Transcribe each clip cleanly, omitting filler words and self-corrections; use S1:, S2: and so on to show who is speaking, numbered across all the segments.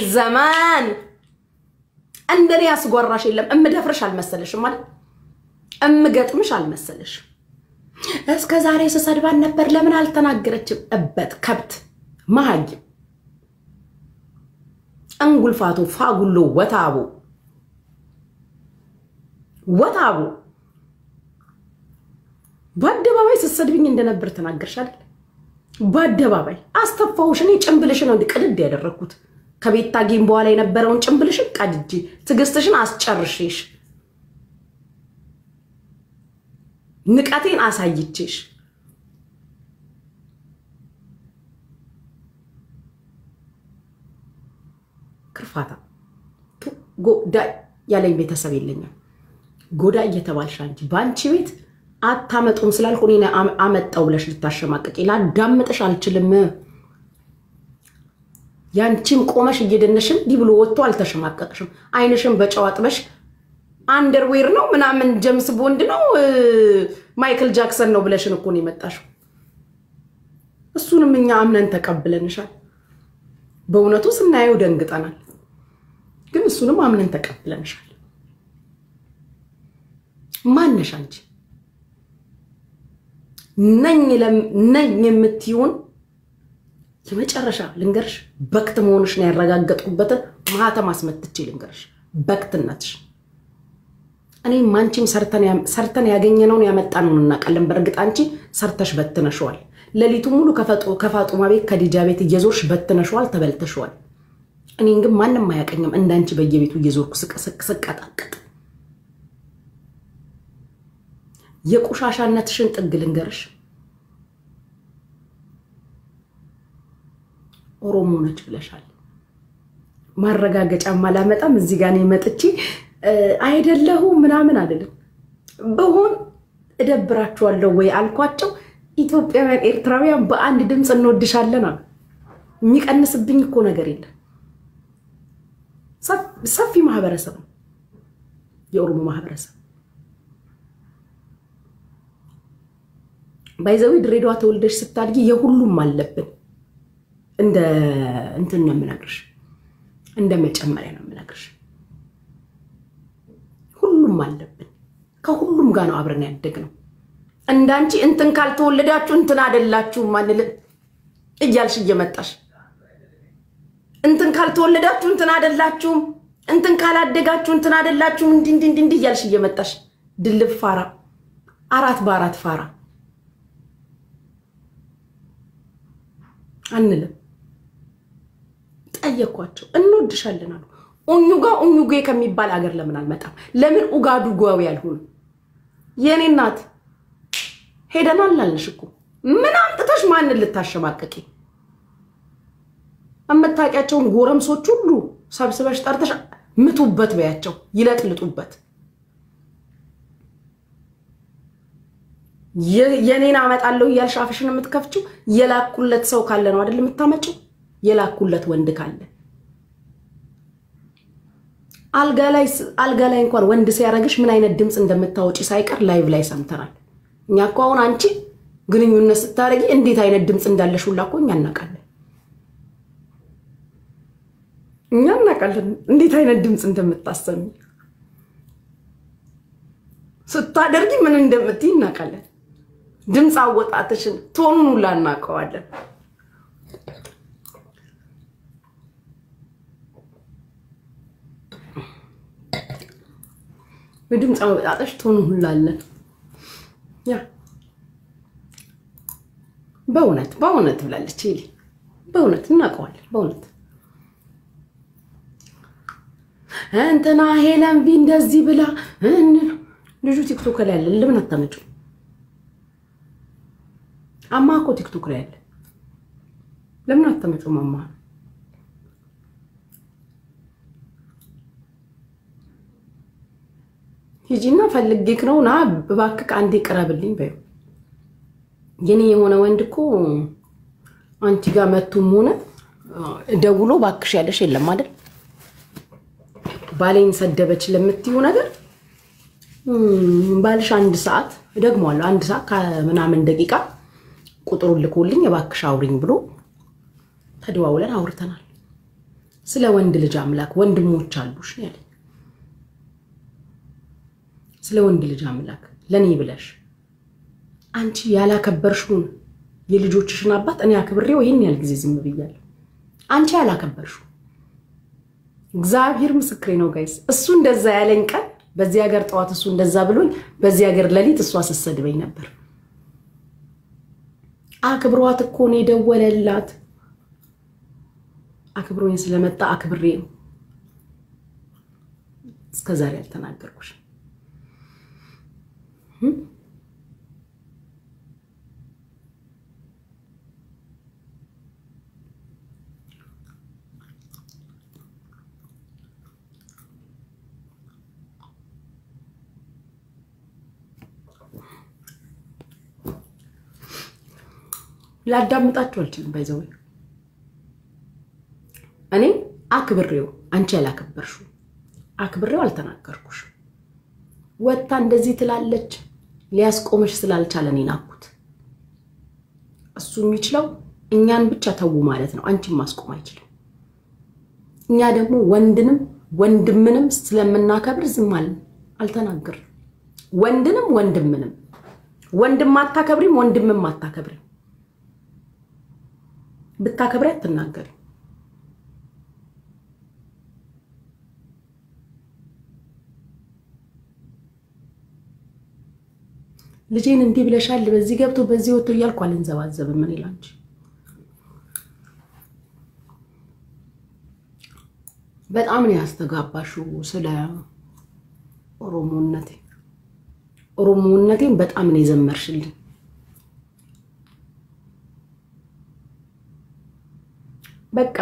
S1: زمان عندني أسقراش إلا دفرش على المسلش مال قط مش على المسلش اسكازاري سسدبان نبر لمن አልተናገረች እበት ከብት ማሃጅ አንጉልፋቱ ፋጉሎ ወታቡ በአደባባይ ስሰድብኝ እንደነበር ተናገርሽ አይደል በአደባባይ አስተፋውሽ እኔ ጭምብልሽ ነው እንድቀድድ ያደረኩት ከቤታ ጌም በኋላ የነበረውን ጭምብልሽ ቀድጂ ትግስትሽን አስጨርሽሽ ንቃቴን አሳይቼሽ ክርፋታ ጎዳ ያለኝ ቤተሰብ የለኝም ጎዳ እየተባልሽ አንቺ ባንቺ ቤት አታመጡም ስላልኩ እኔ አመጣው ብለሽ ልታሸማቀቂ ላዳምጥሽ አልችልም ያንቺም ቆመሽ እየደነሽም ዲብሎ ወጥቶ አልተሸማቀቅሽም አይንሽም በጨዋጥበሽ አንደርዌር ነው ምናምን ጀምስ ቦንድ ነው ማይክል ጃክሰን ነው ብለሽን እኮ ነው የመጣሽው እሱንም እኛ አምነን ተቀብለንሻል በእውነቱ ስናየው ደንግጠናል ግን እሱንም አምነን ተቀብለንሻል ማንነሽ አንቺ ነኝ የምትይውን የመጨረሻ ልንገርሽ በክት መሆንሽ ነው ያረጋገጥኩበት ማህተም አስመጥቼ ልንገርሽ በክትነትሽ እኔ ማንቺም ሰርተን ያገኘነውን ያመጣነውን እናቀለም በርግጥ አንቺ ሰርተሽ በትነሽዋል ለሊቱ ሙሉ ከፋጡማ ቤት ከዲጃ ቤት እየዞርሽ በትነሽዋል ተበልተሽዋል እኔን ግን ማንንም ማያቀኝም እንዳንቺ በየቤቱ እየዞርኩ ስቀጣቀጥ የቁሻሻነትሽን ጥግ ልንገርሽ ኦሮሞ ነች ብለሻል ማረጋገጫ ማላመጣም እዚህ ጋር ነው መጥቼ አይደለሁ ምናምን አይደለም በሆን እደብራቸዋለሁ ወይ አልኳቸው ኢትዮጵያውያን ኤርትራውያን በአንድ ድምጽ እንወድሻለን አሉ የሚቀንስብኝ እኮ ነገር የለም ሰፊ ማህበረሰብ የኦሮሞ ማህበረሰብ ባይዘዊ ድሬዳዋ ተወልደሽ ስታድጊ የሁሉም አለብን እንደ እንትን ነው የምነግርሽ እንደ መጨመሪያ ነው የምነግርሽ ሁሉም አለብን ከሁሉም ጋር ነው አብረን ያደግነው እንዳንቺ እንትን ካልተወለዳችሁ እንትን አይደላችሁ ማንል እያልሽ እየመጣሽ እንትን ካልተወለዳችሁ እንትን አይደላችሁ እንትን ካላደጋችሁ እንትን አይደላችሁ እንዲህ እያልሽ እየመጣሽ ድልፍ ፋራ አራት በአራት ፋራ አንልም ጠየኳቸው እንወድሻለን አሉ ኡኙጌ ከሚባል አገር ለምን አልመጣም ለምን ኡጋዱጓው ያልሆነ የኔ እናት ሄደናል አልንሽኩ ምን አምጥተሽ ማን ልታሸማቀቂ አመታቂያቸውን ጎረምሶች ሁሉ ሰብስበሽ ጠርተሽ ምቱበት በያቸው ይለጥልጡበት የኔና አመጣለው ያልሻፍሽን የምትከፍቺው የላኩለት ሰው ካለ ነው አይደል የምታመጪው የላኩለት ወንድ ካለ አልጋ ላይ እንኳን ወንድ ሲያረግሽ ምን አይነት ድምጽ እንደምታወጪ ሳይቀር ላይቭ ላይ ሰምተናል እኛ እኮ አሁን አንቺ ግንኙነት ስታረጊ እንዴት አይነት ድምጽ እንዳለሽ ሁላ እኮ እኛ እናቃለን እንዴት አይነት ድምጽ እንደምታሰሚ ስታደርጊ ምን እንደምትይ እናቃለን ድምጽ አወጣትሽን ቶኑን ሁላ እናቀዋለን በድምጽ አወጣትሽ ቶኑን ሁላ አለን ያ በእውነት ብላለች ይሊ በእውነት እናቀዋለን በእውነት እንትና ሄለን ቢ እንደዚህ ብላ ልጁ ቲክቶክ ላይ ያለ ለምን አታመጩ አማኮ ቲክቶክ ላይ ያለ ለምን አታመጩ ማማ ሂጂና ፈልግክ ነውና በባክክ አንዴ ቀረብልኝ በዩ የኔ የሆነ ወንድኮ አንቺ ጋር መቱም ሆነ ደውሎ ባክሽ ያለሽ የለም አይደል ባሌን ሰደበች ለምትዩ ነገር ባልሽ አንድ ሰዓት ደግሞአለው አንድ ሰዓት ከምናምን ደቂቃ ቁጥሩን ልኮልኝ የባክሽ አውሪኝ ብሎ ተደዋውለን አውርተናል ስለ ወንድ ልጅ አምላክ ወንድሞች አሉሽ ነው ያለኝ ስለ ወንድ ልጅ አምላክ ለኔ ብለሽ አንቺ ያላከበርሽውን የልጆችሽን አባት እኔ አክብሬው ይሄን ያህል ጊዜ ዝም ብያለሁ አንቺ ያላከበርሽው እግዚአብሔር ምስክሬ ነው ጋይስ እሱ እንደዛ ያለኝ ቀን በዚህ ሀገር ጧት እሱ እንደዛ ብሎኝ በዚህ ሀገር ለሊት እሱ አሰሰድበኝ ነበር አክብሯት እኮ ነው ደወለላት አክብሮኝ ስለመጣ አክብሬ ነው እስከዛሬ አልተናገርኩሽ ላዳምጣችሁ አልችልም ባይዘው እኔ አክብሬው አንቺ ያላከበርሹ አክብሬው አልተናገርኩሽ ወጣ እንደዚህ ትላለች ሊያስቆምሽ ስላልቻለ እኔ ናኩት እሱ የሚችለው እኛን ብቻ ተው ማለት ነው አንቺን ማስቆም አይችልም እኛ ደግሞ ወንድምንም ስለምናከብር ዝም አልተናገር ወንድምንም ወንድም አታከብሪም ወንድምም አታከብሪም ብታከብሪ አትናገሪ ልጄን እንዲህ ብለሻል በዚህ ገብቶ በዚህ ወጥቶ ይያልኩ አልንዘባዘብም ምን ይላንቺ በጣም ነው ያስተጋባሽው ስለ ኦሮሞነቴን በጣም ነው የዘመርሽልኝ በቃ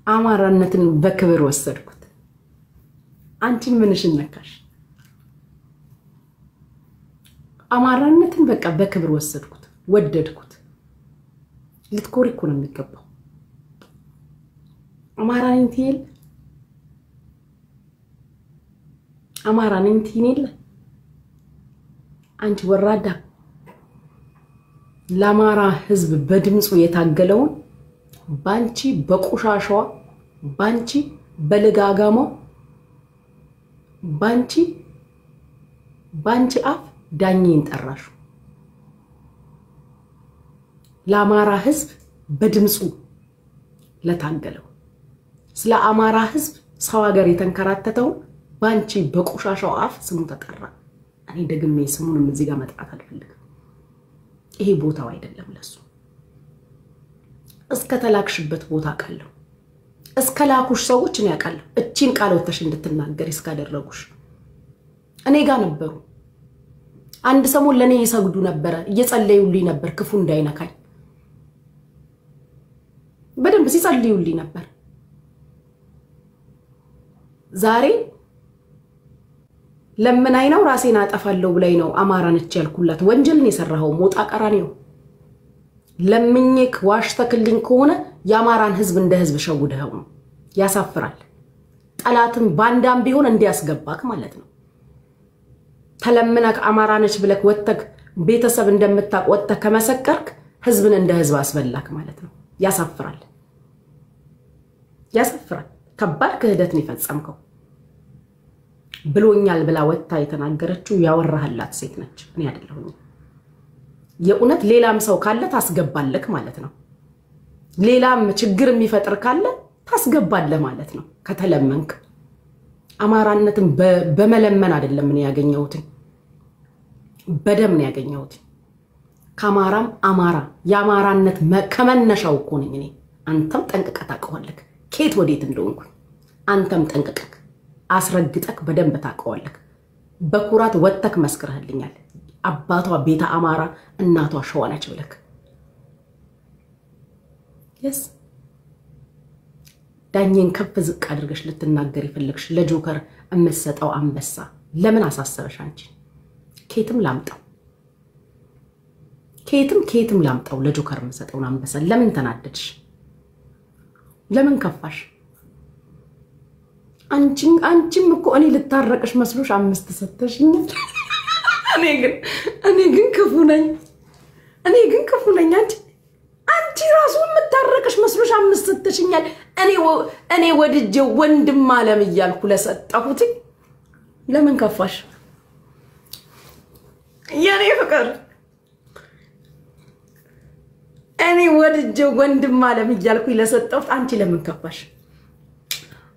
S1: አማራነትን በክብር ወሰድኩት አንቺ ምንሽ ነካሽ አማራነትን በቃ በክብር ወሰድኩት ወደድኩት ልትኮሪ እኮ ነው የሚገባው አማራነትን ይል አንቺ ወራዳ ለአማራ ህዝብ በድምጹ የታገለውን ባንቺ በቁሻሻዋ ባንቺ በለጋጋሞ ባንቺ አፍ ዳኝን ጠራሹ ለአማራ ህዝብ በድምጹ ለታገለው ስለ አማራ ህዝብ ሰው ሀገር የተንከራተተው ባንቺ በቁሻሻው አፍ ስሙ ተጠራ እኔ ደግሜ ስሙንም እዚህ ጋር መጥራት አልፈልግም ይሄ ቦታው አይደለም ለሱ እስከ ተላክሽበት ቦታ ቃለው እስከ ላኩሽ ሰዎች እኔ ያቃለሁ እቺን ቃል ወተሽ እንድትናገር እስካደረጉሽ እኔ ጋር ነበሩ አንድ ሰሞን ለኔ ይሰግዱ ነበር እየጸለዩልኝ ነበር ክፉ እንዳይነካኝ በደንብ ሲጸልዩልኝ ነበር ዛሬ ለምን አይነው ራሴን አጠፋለሁ ብላይ ነው አማራ ነች ያልኩላት ወንጀልን የሰራው ሞጣ ቀራኒው ለምኝክ ዋሽተክልኝ ከሆነ ያማራን ህዝብ እንደ ህዝብ ሸውደው ነው ያሳፍራል ጠላትን ባንዳም ቢሆን እንዲያስገባክ ማለት ነው ተለምነክ አማራ ነች ብለክ ወተክ ቤተሰብ እንደምታቆጥተ ከመሰከርክ ህዝብን እንደ ህዝብ አስበላክ ማለት ነው ያሳፍራል ከባድ ክህደትን ይፈጸምከው ብሎኛል ብላ ወጣ የተናገረችው ያወራህላት ሴት ነች እኔ አይደለሁም የኡነት ሌላም ሰው ካለ ታስገባለክ ማለት ነው ሌላም ችግር የሚፈጥር ካለ ታስገባለህ ማለት ነው ከተለመንክ አማራነትን በመለመን አይደለም እኔ ያገኘሁት በደም ነው ያገኘሁት ከአማራም አማራ ያማራነት ከመነሻው እኮ ነኝ እኔ አንተም ጠንቅቀህ ታውቀዋለህ ኬት ወዴት እንደሆንኩ አንተም ጠንቅቀህ አስረግጠክ በደም ታውቀዋለህ በኩራት ወጥተክ መስክረህልኛል አባቷ ቤታ አማራ እናቷ ሸዋናች ብለክ yes ዳኝን ከፍ ዝቅ አድርገሽ ልትናገር ይፈልክሽ ለጆከር እመሰጠው አንበሳ ለምን አሳሰበሽ አንቺ ኬትም ላምጣው ለጆከር እመሰጠው አንበሳ ለምን ተናደድሽ ለምን ከፋሽ አንቺም እኮ እኔ ልታረቅሽ መስሎሽ አምስት ሰተሽኝ እኔ ግን ክፉ ነኝ አንቺ ራሱ የምታረቅሽ መስሎሽ አምስት ሰተሽኛል እኔ ወድጄ ወንድም ዓለም እያልኩ ለሰጠሁት ለምን ከፋሽ የኔ ፍቅር እኔ ወድጄ ወንድም ዓለም እያልኩ ለሰጠሁት አንቺ ለምን ከፋሽ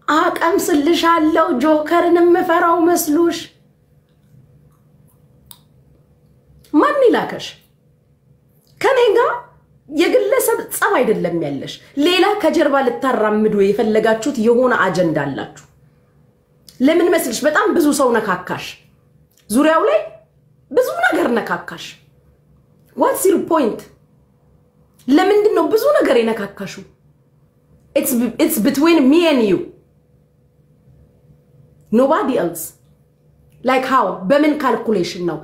S1: አቀምስልሻለሁ ጆከርን መፈራው መስሎሽ ማን ይላከሽ ከኔ ጋር የግለሰብ ጸብ አይደለም ያለሽ ሌላ ከጀርባ ልታራምዱ የፈለጋችሁት የሆነ አጀንዳ አላችሁ ለምን መስልሽ በጣም ብዙ ሰው ነካካሽ ዙሪያው ላይ ብዙ ነገር ነካካሽ what's your point ለምንድን ነው ብዙ ነገር የነካካሹ it's between me and you nobody else like how በምን calculation ነው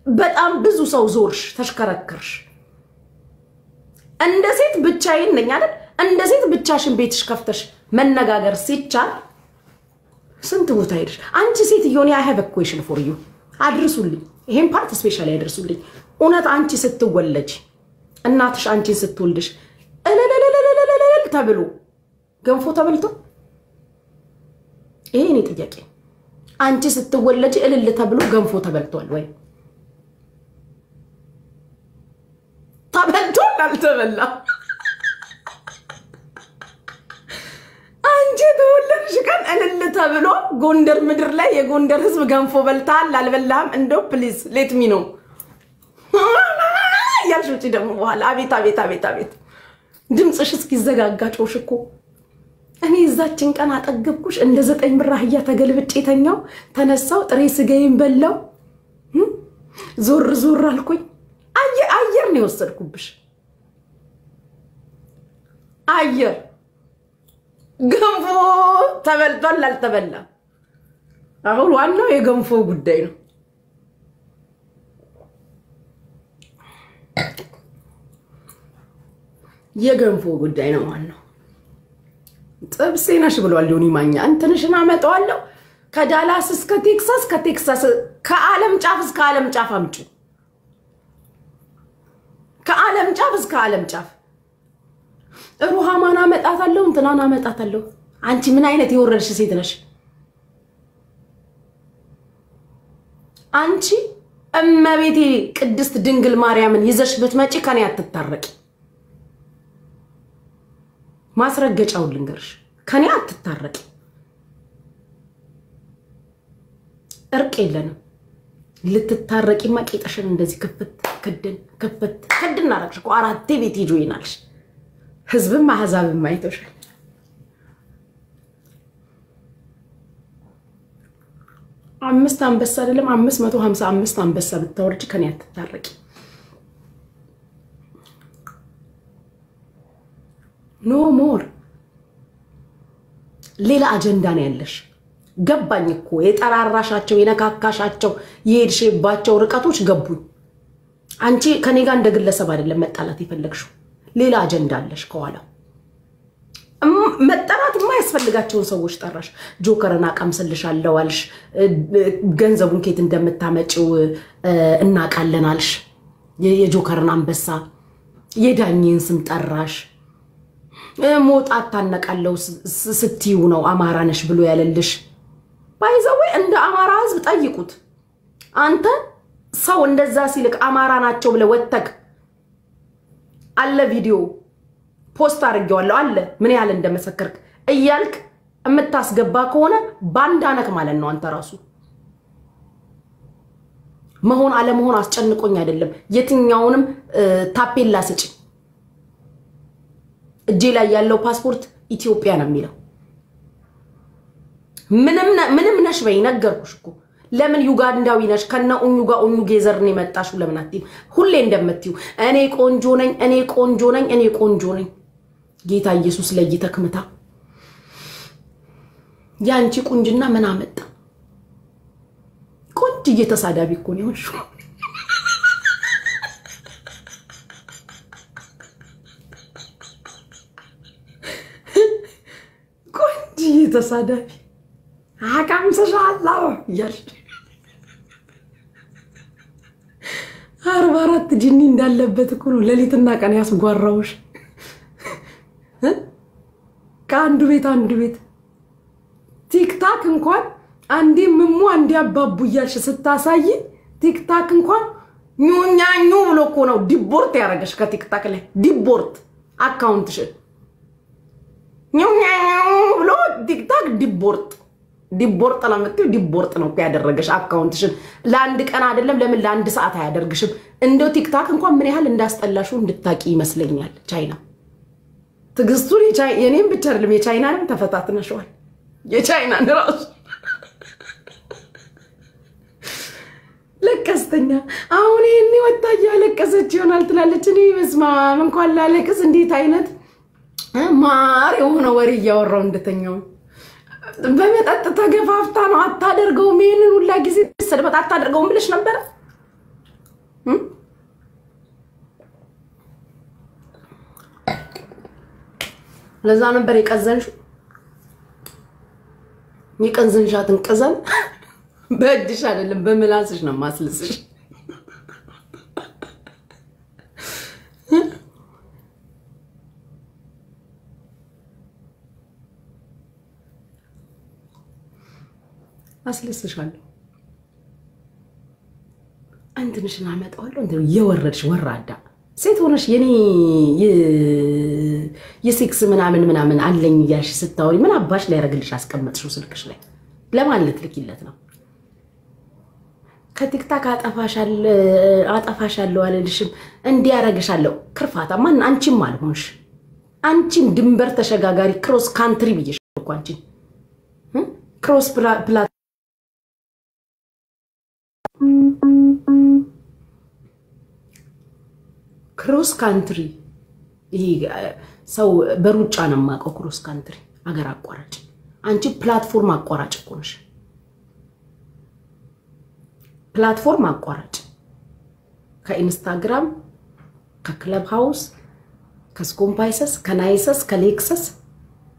S1: በጣም ብዙ ሰው ዞርሽ ተሽከረከርሽ እንደ ሴት ብቻዬን ነኝ አይደል እንደ ሴት ብቻሽን ቤትሽ ከፍተሽ መነጋገር ሲቻል ስንት ቦታ ሄድሽ አንቺ ሴት ይሆን I have a question for you አድርሱልኝ ይሄን ፓርት ስፔሻሊ አድርሱልኝ እውነት አንቺ ስትወለጂ እናትሽ አንቺን ስትወልድሽ እለለለለለለለ ተብሎ ገንፎ ተበልቶ ይሄ ነው ጥያቄ አንቺ ስትወለጂ እልል ተብሎ ገንፎ ተበልቷል ወይ ተበልቶ አልተበላ አንቺ ተወለድሽ ቀን እልል ተብሎ ጎንደር ምድር ላይ የጎንደር ህዝብ ገንፎ በልታል አልበላም እንደው ፕሊዝ ሌት ሚ ኖ ያልሽውጪ ደግሞ በኋላ አቤት ድምጽሽ እስኪዘጋጋ ጮሽኮ እኔ እዛችን ቀን አጠገብኩሽ እንደ 9 ብር አህያ ተገልብጬ ተኛው ተነሳው ጥሬ ስጋዬን በላው ዞር አልኩኝ አየር ነው ወሰድኩብሽ አየር ገንፎ ተበልቷል አልተበላ አሁን ዋናው የገንፎ ጉዳይ ነው የገንፎ ጉዳይ ነው ዋናው ጥብሴናሽ ብሏል ዮኒ ማኛ እንትንሽና አመጣዋለሁ ከዳላስ እስከ ቴክሳስ ከቴክሳስ ከዓለም ጫፍ እስከ ዓለም ጫፍ አምጪ ከዓለም ጫፍ እስከ ዓለም ጫፍ ሩሃማና አመጣታለሁ እንትናና አመጣታለሁ አንቺ ምን አይነት የወረድሽ ሴት ነሽ አንቺ እመቤቴ ቅድስት ድንግል ማርያምን ይዘሽ ብትመጪ ከኔ አትታረቂ ማስረገጫው ልንገርሽ ከኔ አትታረቂ እርቅ የለንም ልትታረቂ ማቂጠሽን እንደዚህ ከፍት አረግሽ እኮ አራቴ ቤት ሂጆ ይናልሽ ህዝብም አህዛብም አይተውሻል አምስት አንበሳ አይደለም 555 አንበሳ ብታወርጂ ከኔ አትታረቂ ኖ ሞር ሌላ አጀንዳ ነው ያለሽ ገባኝ እኮ የጠራራሻቸው የነካካሻቸው የሄድሽባቸው ርቀቶች ገቡኝ አንቺ ከኔ ጋር እንደ ግለሰብ አይደለም መጣላት ይፈልግሽው ሌላ አጀንዳ አለሽ ከኋላ መጠራት የማይፈልጋቸውን ሰዎች ጠራሽ ጆከርና ቀምስልሻለሁ አልሽ ገንዘቡን ከየት እንደምታመጪው እናቃለን አልሽ የጆከርን አንበሳ የዳኝን ስም ጠራሽ ሞጣት ታነቃለው ስትዩ ነው አማራ ነሽ ብሎ ያለልሽ ባይዘው እንደ አማራ ህዝብ ጠይቁት አንተ ሰው እንደዛ ሲልክ አማራ ናቸው ብለ ወተክ አለ ቪዲዮ ፖስት አድርጌዋለሁ አለ ምን ያህል እንደመሰከርክ እያልክ እምታስገባ ከሆነ ባንዳነክ ማለት ነው አንተ ራሱ መሆን አለ መሆን አስጨንቆኝ አይደለም የትኛውንም ታፔላ ስጪ እጄ ላይ ያለው ፓስፖርት ኢትዮጵያ ነው የሚለው ምንም ነሽ በይ ነገርኩሽ እኮ ለምን ዩጋንዳዊ ነሽ ከነ ኡኙ ጌዘርን የመጣሽ ለምን አትይ ሁሌ እንደምትዩ እኔ ቆንጆ ነኝ ጌታ ኢየሱስ ለይተክምታ ያንቺ ቁንጅና ምን አመጣ ቆንጆ እየተሳዳቢ እኮ ነው እሺ ተሳዳቢ አቃምሰሻለሁ ያል 44 ጂኒ እንዳለበት እኮ ነው ለሊትና ቀን ያስጓራውሽ ከአንዱ ቤት ቲክታክ እንኳን አንዴ ምሙ አንዴ አባቡ እያልሽ ስታሳይ ቲክታክ እንኳን ኙኛኙ ብሎ እኮ ነው ዲቦርት ያረጋሽ ከቲክታክ ላይ ዲቦርት አካውንትሽ ኙኛኙ ብሎ ቲክታክ ዲቦርት ለምትዩ ዲቦርት ነው ያደረገሽ አካውንትሽን ለአንድ ቀን አይደለም ለምን ለአንድ ሰዓት አያደርግሽም እንደው ቲክታክ እንኳን ምን ያህል እንዳስጠላሹ እንድታቂ ይመስለኛል ቻይና ትግስቱን የኔም ብቻ አይደለም የቻይናንም ተፈታትነሽዋል የቻይና ራስ ለቀስተኛ አሁን እኔ ወጣ ያለቀሰች ይሆናል ትላለች እኔ በስማ እንኳን ላለቅስ እንዴት አይነት ማር የሆነ ወሬ ያወራው እንደተኛው በመጣጥ ተገፋፍታ ነው አታደርገውም ይሄንን ሁላ ጊዜ ሰደበት አታደርገውም ብለሽ ነበር ለዛ ነበር የቀዘንሻትን ቀዘን በእጅሽ አይደለም በመላስሽ ነው ማስልስሽ አስልስሻለሁ አንተንሽና አመጣዋለሁ እንዴ የወረድሽ ወራዳ ሴት ሆነሽ የኔ የሴክስ ምናምን አለኝ ያሽ ስታወሪ ምን አባሽ ላይ ያረግልሽ አስቀመጥሽው ስልክሽ ላይ ለማለት ልክይለት ነው ከቲክታክ አጠፋሻለሁ አለልሽም እንዴ ያረግሻለሁ ክርፋታ ማን አንቺም አልሆንሽ አንቺም ድንበር ተሸጋጋሪ ክሮስ ካንትሪ ብዬሽ እኮ አንቺ ክሮስ ፕላት ክሮስ ካንትሪ ይሄ ሰው በሩጫ ነው ማቀው ክሮስ ካንትሪ አገር አቋራጭ አንቺ ፕላትፎርም አቋራጭ እኮ ነሽ ፕላትፎርም አቋራጭ ከኢንስታግራም ከክለብ ሃውስ ከስኮምፓይሰስ ከናይሰስ ከሌክሰስ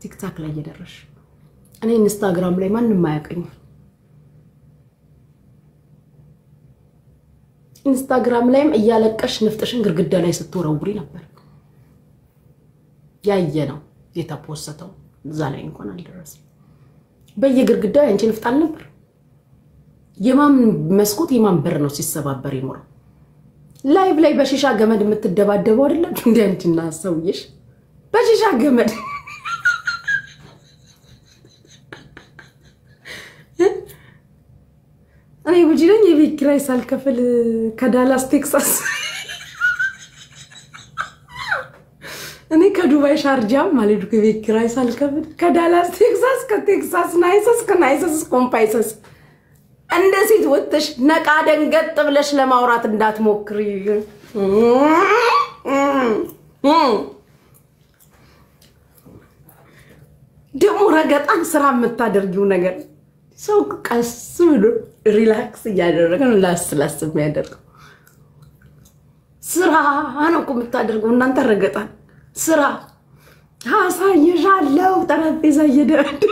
S1: ቲክታክ ላይ እየደረሽ እኔ ኢንስታግራም ላይ ማንንም ማያቀኝ ኢንስታግራም ላይም እያለቀሽ ንፍጥሽን ግርግዳ ላይ ስትወረውሪ ነበር ያየ ነው የተፖስተው እዛ ላይ እንኳን አልደረሰም በየግርግዳው አንቺ ንፍጣል ነበር የማን መስኮት የማን በር ነው ሲሰባበር ይኖር ላይቭ ላይ በሺሻ ገመድ የምትደባደበው አይደለም እንዴ አንቺና ሰውዬሽ በሺሻ ገመድ እኔ ወጂለኝ የቤት ኪራይ ሳልከፍል ከዳላስ ቴክሳስ እኔ ከዱባይ ሻርጃም ማለት ነው የቤት ኪራይ ሳልከፍል ከዳላስ ቴክሳስ ከቴክሳስ ናይሰስ ከናይሰስ ኮምፓይሰስ እንደዚህ ወጥተሽ ነቃ ደንገጥ ብለሽ ለማውራት እንዳትሞክሪ ደሞ ረገጣን ስራ የምታደርጊው ነገር ሰው ቀስ ብሎ ሪላክስ ያደረገ ነው ላስላስ የሚያደርገው ስራ ነው እኮ የምታደርገው እናንተ ረገጣን ስራ አሳየሻለሁ ጠረጴዛ እየደረደ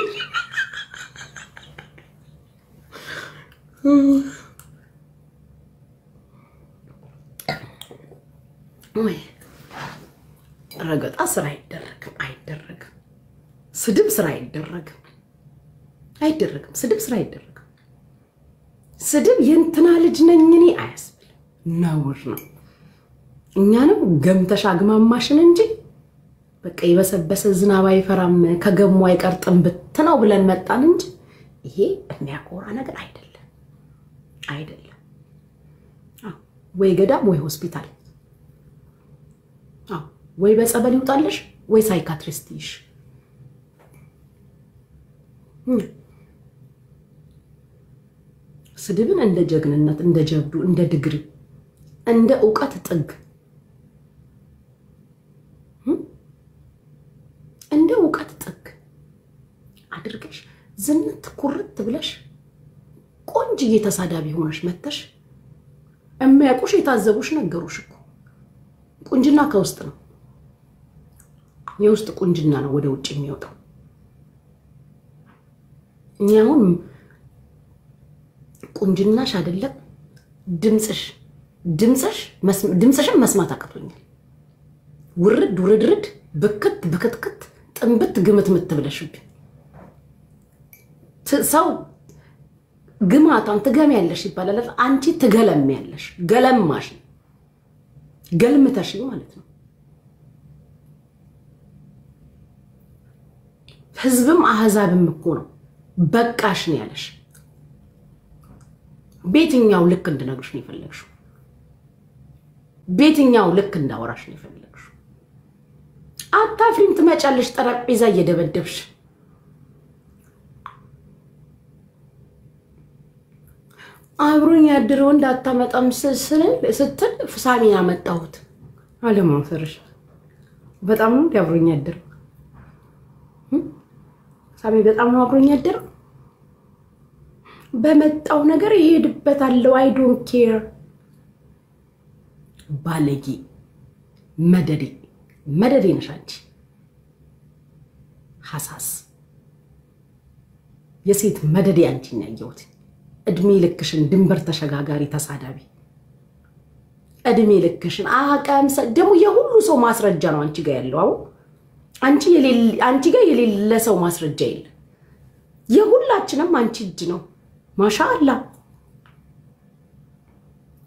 S1: ወይ ረገጣ ስራ አይደረግም ስድብ ስራ አይደረግም ስድብ ስራ አይደረግም ስድብ የእንትና ልጅ ነኝ እኔ አያስብል ነውር ነው እኛንም ገምተሽ አግማማሽን እንጂ በቃ ይበሰበሰ ዝናብ አይፈራም ከገሙ አይቀርጥም ብትነው ብለን መጣን እንጂ ይሄ የሚያኮራ ነገር አይደለም ወይ ገዳም ወይ ሆስፒታል ወይ በጸበል ይውጣልሽ ወይ ሳይካትሪስቲሽ ስድብን እንደ ጀግንነት እንደ ጀብዱ እንደ ድግሪ እንደ ዕውቀት ጥግ እንደ ዕውቀት ጥግ አድርገሽ ዝንት ኩርት ብለሽ ቆንጅዬ ተሳዳቢ ሆነሽ መተሽ እማያቁሽ የታዘቡሽ ነገሩሽ እኮ ቁንጅና ከውስጥ ነው የውስጥ ቁንጅና ነው ወደ ውጭ የሚወጣው እኛውን ቁንጅናሽ አይደለም ድምጽሽን መስማት አቅቶኛል ውርድ ብክት ጥንብት ግምት ምትብለሽብኝ ሰው ግማታን ትገሚያለሽ ይባላል አንቺ ትገለሚያለሽ ገለማሽ ገልምተሽ ማለት ነው ህዝብም አህዛብም እኮ ነው በቃሽ ነው ያለሽ ቤትኛው ልክ እንድነግርሽ ነው ይፈልግሽው ቤትኛው ልክ እንዳወራሽ ነው ይፈልግሽው አታፍሪም ትመጫለሽ ጠረጴዛ እየደበደብሽ አብሮኝ ያድረው እንዳታመጣም ስትል ፍሳሚ ያመጣሁት አለማፈርሽ በጣም ነው ያብሮኝ ያድረው ሳሚ በጣም ነው አብሮኝ ያድረው በመጣው ነገር ይሄድበታል I don't care ባለጊ መደዴ ነሽ አንቺ ሐሳስ የሴት መደዴ አንቺ ነው ያየሁት እድሜ ልክሽን ድንበር ተሸጋጋሪ ተሳዳቢ እድሜ ልክሽን አቀምሰ ደሞ የሁሉ ሰው ማስረጃ ነው አንቺ ጋር ያለው አንቺ ጋር የሌለ ሰው ማስረጃ የለ የሁላችንም አንቺ እጅ ነው ማሻአላ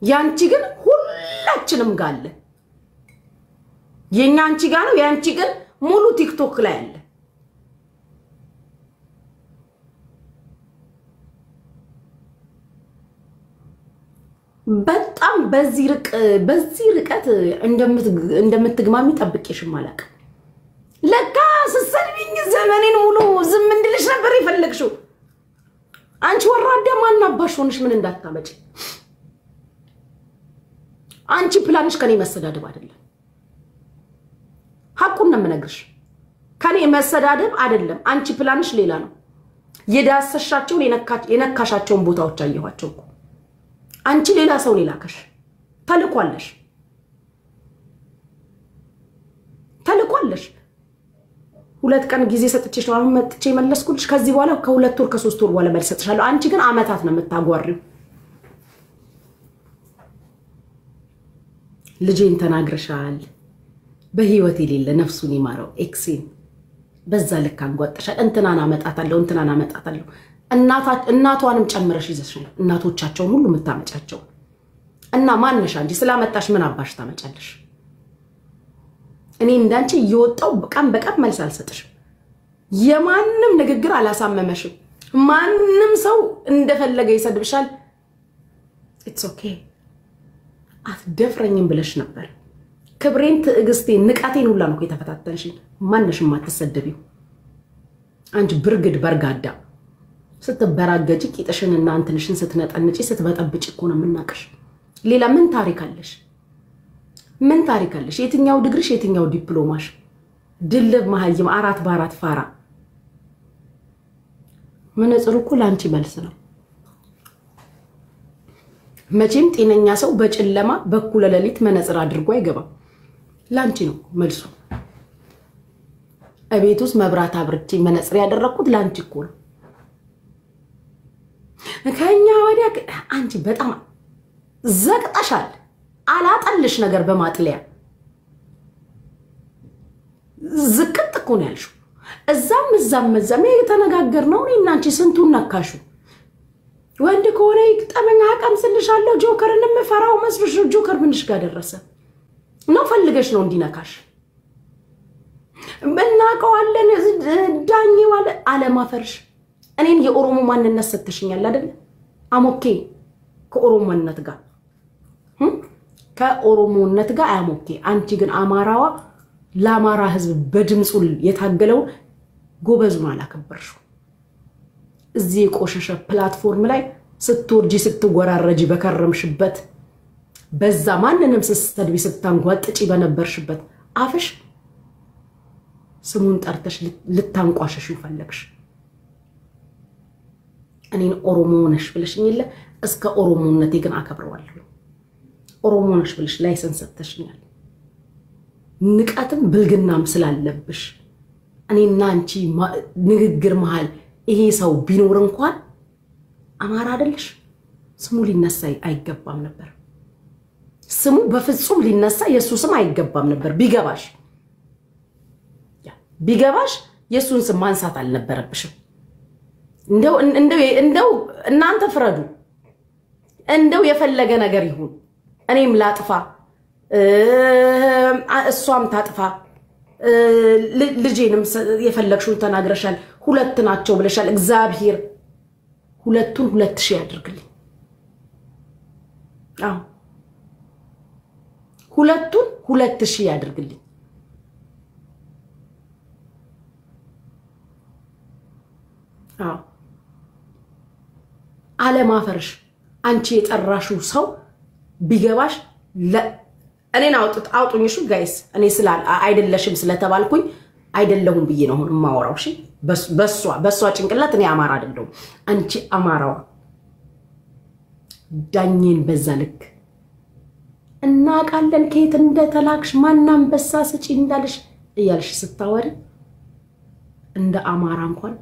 S1: ያንቺ ግን ሁላችንም ጋር አለ የኛ አንቺ ጋር ነው ያንቺ ግን ሙሉ ቲክቶክ ላይ አለ በጣም በዚህ ርቀት እንደምትግማሚ ጠብቄሽ ማላቅ ለካ ሰሰልብኝ ዘመኔን ሙሉ ዝም እንድልሽ ነበር ይፈልግሽው አንቺ ወራዳ ማናባሽ ሆነሽ ምን እንዳታመጪ አንቺ ፕላንሽ ከኔ መሰዳደብ አይደለም ሐቁን ነው የምነግርሽ ከኔ መሰዳደብ አይደለም አንቺ ፕላንሽ ሌላ ነው የዳሰሻቸው የነካሻቸው ቦታዎች አየኋቸው አንቺ ሌላ ሰው ሌላከሽ ተልኳለሽ ሁለት ቀን ጊዜ ሰጥቼሽ ነው አሁን መጥቼ መለስኩልሽ ከዚህ በኋላ ከሁለት ወር ከሶስት ወር በኋላ መልስ ሰጥሻለሁ አንቺ ግን አመታት ነው የምታጓሪው ልጄን ተናግረሻል በህይወት የሌለ ነፍሱን ይማረው ኤክሴን በዛ ልክ አንጓጥሻል እንትናና አመጣታለሁ እናቷንም ጨምረሽ ይዘሽ ነው እናቶቻቸውን ሁሉ መታመጫቸው እና ማንነሽ አንቺ ስላመጣሽ ምን አባሽ ታመጫለሽ እኔ እንዳንቺ እየወጣው በቃም መልስ አልሰጥሽም የማንንም ንግግር አላሳመመሽም ማንንም ሰው እንደፈለገ ይሰድብሻል it's okay አትደፍረኝም ብለሽ ነበር ክብሬን ትዕግስቴን ንቃቴን ሁላ ነው የተፈታተንሽ ማንነሽም አትሰደቢው አንቺ ብርግድ በርጋዳ ስትበራገጂ ቂጥሽንና አንተንሽን ስትነጠንጪ ስትበጠብጪ እኮ ነው የምናቀሽ ሌላ ምን ታሪክ አለሽ የትኛው ዲግሪሽ የትኛው ዲፕሎማሽ ድልብ ማህይም 4 በ4 ፋራ መነጽሩ እኮ ላንቺ መልስ ነው መቼም ጤነኛ ሰው በጨለማ በኩለ ሌሊት መነጽር አድርጎ አይገባም ላንቺ ነው መልሱ አቤቱስ መብራት አብርቼ መነጽር ያደረኩት ላንቺ እኮ ነው ከኛ ወዲያ አንቺ በጣም ዘቅጣሻል አላጠልሽ ነገር በማጥለያ ዝቅጥ እኮ ነው ያልሽው እዛም የተነጋገርነው እኔና አንቺ ስንቱን ነካሹ ወንድ ኮሬ ይቅጠመኛ አቀምስልሻለሁ ጆከርን መፈራው መስልሽ ጆከር ምንሽ ጋር ደረሰ ነው ፈልገሽ ነው እንዲነካሽ በናቀዋለን ዳኝ ዋለ አለማፈርሽ እኔን የኦሮሞ ማንነት ሰጥተሽኛል አይደል አሞኬ ከኦሮሞነት ጋር አሞኬ አንቺ ግን አማራዋ ለአማራ ህዝብ በድምጹ የታገለው ጎበዙን አላከበርሽው እዚህ ቆሸሸ ፕላትፎርም ላይ ስትወርጂ ስትወራረጂ በከረምሽበት በዛ ማንንም ስትሰድቢ ስታንጓጥጪ በነበርሽበት አፍሽ ስሙን ጠርተሽ ልታንቋሽሽ ይፈልግሽ እኔን ኦሮሞ ነሽ ብለሽኝ የለ እስከ ኦሮሞነቴ ግን አከብረዋለሁ ኦሮሞ ነሽ ብለሽ ላይሰንስ ሰጥተሽኛል ንቃትም ብልግናም ስላለብሽ እኔና አንቺ ንግግር መሃል ይሄ ሰው ቢኖር እንኳን አማራ አይደልሽ ስሙ ሊነሳ አይገባም ነበር ስሙ በፍጹም ሊነሳ የሱ ስም አይገባም ነበር ቢገባሽ ቢገባሽ የሱን ስም ማንሳት አልነበረብሽም እንደው እናንተ ፍረዱ እንደው የፈለገ ነገር ይሁን እኔም ላጥፋ እሷም ታጥፋ ልጄንም የፈለግሽውን ተናግረሻል ሁለት ናቸው ብለሻል እግዚአብሔር ሁለቱን 2000 ያድርግልኝ አዎ ሁለቱን 2000 ያድርግልኝ አዎ አለማፈርሽ አንቺ የጠራሽው ሰው ቢገባሽ እኔን አውጡኝሽ ጋይስ እኔ ስላል አይደለሽም ስለተባልኩኝ አይደለሁም ብዬ ነው ማወራው እሺ በሷ ጭንቅላት እኔ አማራ አይደለሁም አንቺ አማራው ዳኝን በዛልክ እና ቃለን ከየት እንደተላክሽ ማናም በሳ ስጪ እንዳልሽ እያልሽ ስታወሪ እንደ አማራ እንኳን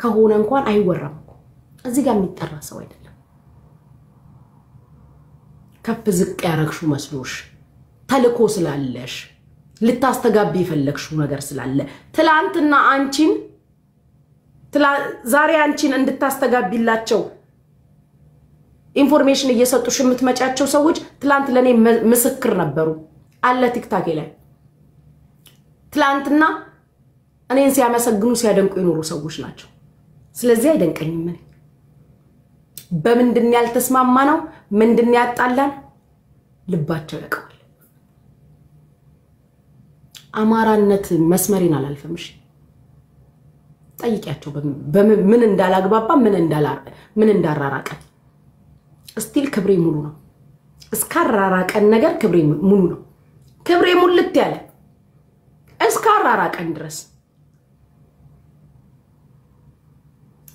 S1: ከሆነ እንኳን አይወራም እዚህ ጋር የሚጠራ ሰው አይደለም ከፍ ዝቅ ያረግሹ መስሎሽ ተልኮ ስላለሽ ልታስተጋቢ ይፈልክሽው ነገር ስላለ ትላንትና አንቺን ዛሬ አንቺን እንድታስተጋቢላቸው ኢንፎርሜሽን እየሰጡሽ የምትመጫቸው ሰዎች ትላንት ለኔ ምስክር ነበሩ አለ ቲክታክ ላይ ትላንትና እኔን ሲያመሰግኑ ሲያደንቁ ይኖሩ ሰዎች ናቸው ስለዚህ አይደንቀኝም እኔ በምንድን ያልተስማማ ነው ምንድን ያጣላን ልባቸው ያቀዋል አማራነት መስመሪን አላልፈምሽ ጠይቂያቸው ምን እንዳላግባባ ምን እንዳራራቀ ስቲል ክብሬ ሙሉ ነው እስካራራቀን ነገር ክብሬ ሙሉ ነው ክብሬ ሙልት ያለ እስካራራቀን ድረስ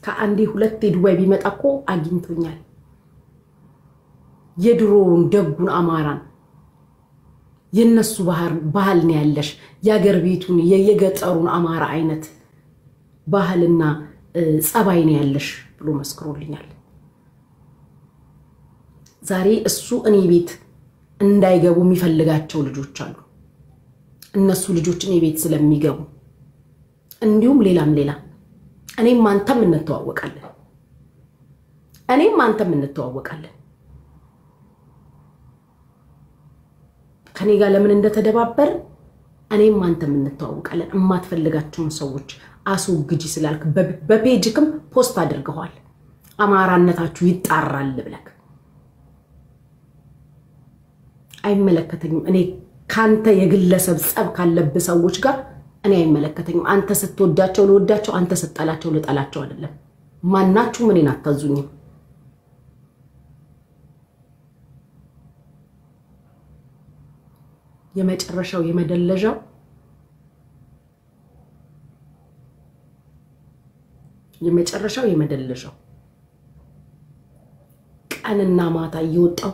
S1: ከአንዲ ሁለት ዱባይ ቢመጣኮ አግኝቶኛል የድሮውን ደጉን አማራን የነሱ ባህል ነው ያለሽ ያገር ቤቱን የገጠሩን አማራ አይነት ባህልና ጸባይ ነው ያለሽ ብሎ መስክሮልኛል ዛሬ እሱ እኔ ቤት እንዳይገቡ የሚፈልጋቸው ልጆች አሉ እነሱ ልጆች እኔ ቤት ስለሚገቡ እንዲሁም ሌላም እኔም አንተም እንተዋወቃለን ከኔ ጋር ለምን እንደተደባበር እኔም አንተም እንተዋወቃለን እማትፈልጋቸውን ሰዎች አስወግጂ ስላልክ በፔጅክም ፖስት አድርገዋል አማራነታችሁ ይጣራል ብለክ አይመለከተኝም እኔ ካንተ የግለሰብ ጸብ ካለበት ሰዎች ጋር እኔ አይመለከተኝም አንተ ስትወዳቸው ለወዳቸው አንተ ስትጠላቸው ለጠላቸው አይደለም ማናችሁ ምንን አታዙኝ የመጨረሻው የመደለሻው ቀንና ማታ ይወጣው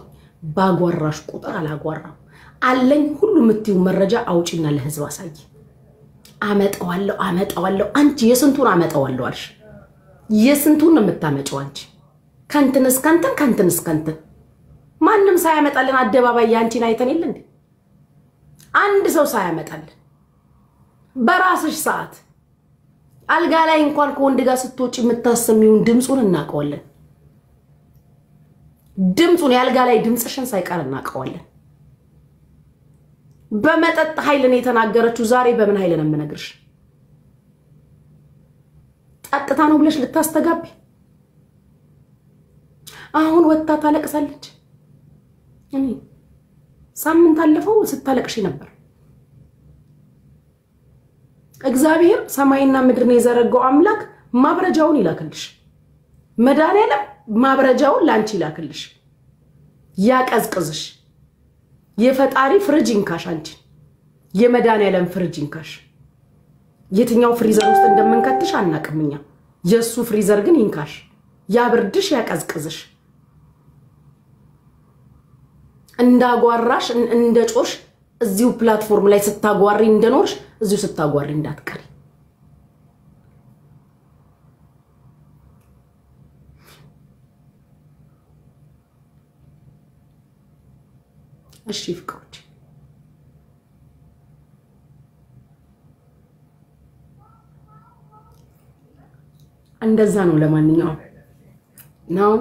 S1: ባጓራሽ ቁጥር አላጓራም አለኝ ሁሉ ምትዩ መረጃ አውጪና ለህዝብ አሳይ አመጣዋለሁ አንቺ የስንቱን አመጣዋለሁ አልሽ የስንቱን የምታመጪው አንቺ ካንተንስ ካንተን ማንንም ሳያመጣልን አደባባይ ያንቺን አይተን ይል እንዴ አንድ ሰው ሳያመጣልን በራስሽ ሰዓት አልጋ ላይ እንኳን ከወንድ ጋር ስትወጪ የምታሰሚውን ድምጹን እናቀዋለን ድምጹን ያልጋ ላይ ድምጽሽን ሳይቀር እናቀዋለን በመጠጥ ኃይልን የተናገረችው ዛሬ በምን ኃይል ነው የምነግርሽ ጠጥታ ነው ብለሽ ልታስተጋቢ አሁን ወጣ ታለቅሳለች እኔ ሳምንት አለፈው ስታለቅሽ ነበር እግዚአብሔር ሰማይና ምድርን የዘረጋው አምላክ ማብረጃውን ይላክልሽ መዳንያለም ማብረጃውን ላንቺ ይላክልሽ ያቀዝቅዝሽ የፈጣሪ ፍሪጅንካሽ አንቺ የመዳንያለም ፍሪጅንካሽ የትኛው ፍሪዘር ውስጥ እንደምንከትሽ አናቀምኛ የሱ ፍሪዘር ግን ይንካሽ ያብርድሽ ያቀዝቅዝሽ እንዳጓራሽ እንደጮሽ እዚው ፕላትፎርም ላይ ስታጓሪ እንደኖርሽ እዚው ስታጓሪ እንዳትቀሪ እሺ ፍቅሮች እንደዛ ነው ለማንኛውም ነው